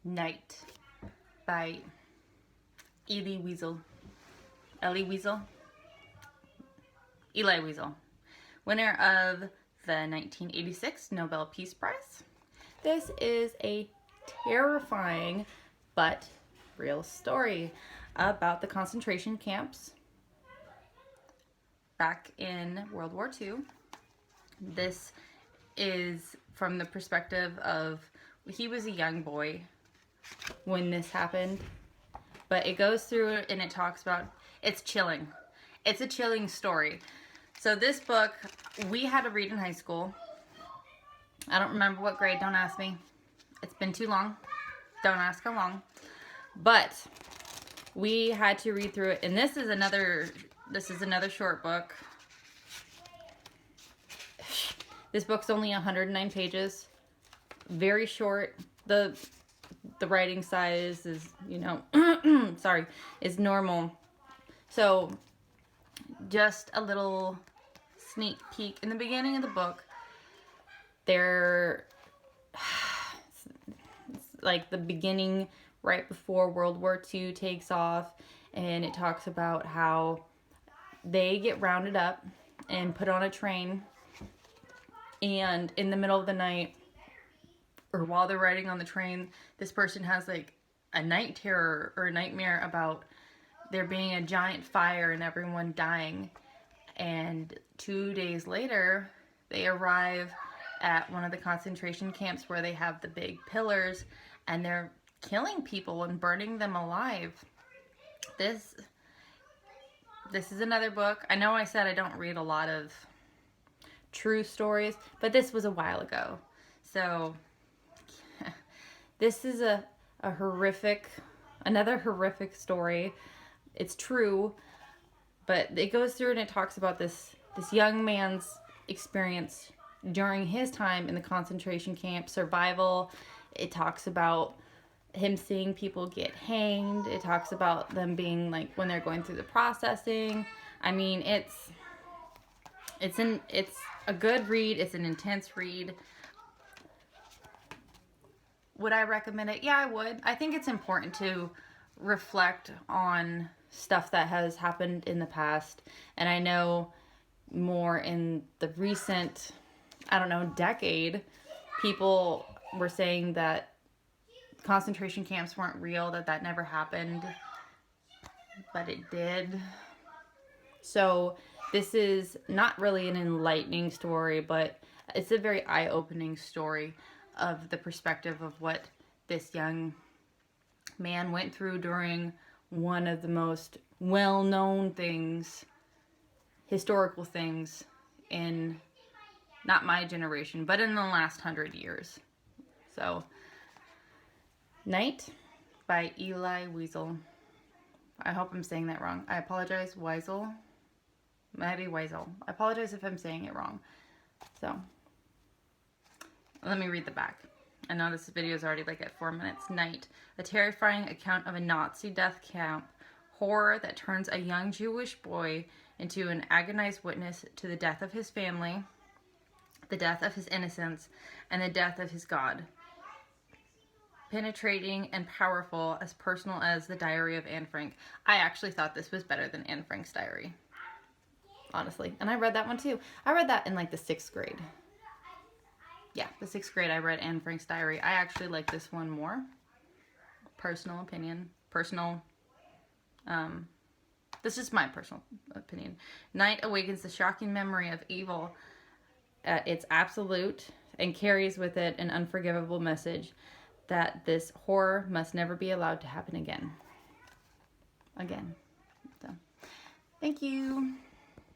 Night by Elie Wiesel. Elie Wiesel? Elie Wiesel. Winner of the 1986 Nobel Peace Prize. This is a terrifying but real story about the concentration camps back in World War II. This is from the perspective of, he was a young boy when this happened, but it goes through and it talks about, it's chilling. It's a chilling story. So this book, we had to read in high school. I don't remember what grade, don't ask me. It's been too long. Don't ask how long. But we had to read through it, and this is another short book. This book's only 109 pages. Very short. The writing size is, you know, sorry, is normal. So just a little sneak peek. In the beginning of the book, it's like the beginning right before World War II takes off, and it talks about how they get rounded up and put on a train, and in the middle of the night, or while they're riding on the train, this person has like a night terror or a nightmare about there being a giant fire and everyone dying. And 2 days later, they arrive at one of the concentration camps where they have the big pillars and they're killing people and burning them alive. This is another book. I know I said I don't read a lot of true stories, but this was a while ago. So this is another horrific story. It's true, but it goes through and it talks about this young man's experience during his time in the concentration camp, survival. It talks about him seeing people get hanged. It talks about them being like when they're going through the processing. I mean, it's a good read. It's an intense read. Would I recommend it? Yeah, I would. I think it's important to reflect on stuff that has happened in the past. And I know more in the recent, I don't know, decade, people were saying that concentration camps weren't real, that never happened, but it did. So this is not really an enlightening story, but it's a very eye-opening story of the perspective of what this young man went through during one of the most well-known things, historical things in not my generation, but in the last 100 years. So, Night by Elie Wiesel. I hope I'm saying that wrong. I apologize, Wiesel. Maybe Wiesel. I apologize if I'm saying it wrong. So, let me read the back. I know this video is already like at 4 minutes. Night, a terrifying account of a Nazi death camp horror that turns a young Jewish boy into an agonized witness to the death of his family, the death of his innocence, and the death of his God. Penetrating and powerful, as personal as the Diary of Anne Frank. I actually thought this was better than Anne Frank's diary, honestly. And I read that one too. I read that in like the 6th grade. Yeah, the 6th grade I read Anne Frank's diary. I actually like this one more. Personal opinion. This is my personal opinion. Night awakens the shocking memory of evil at its absolute and carries with it an unforgivable message that this horror must never be allowed to happen again. So, thank you.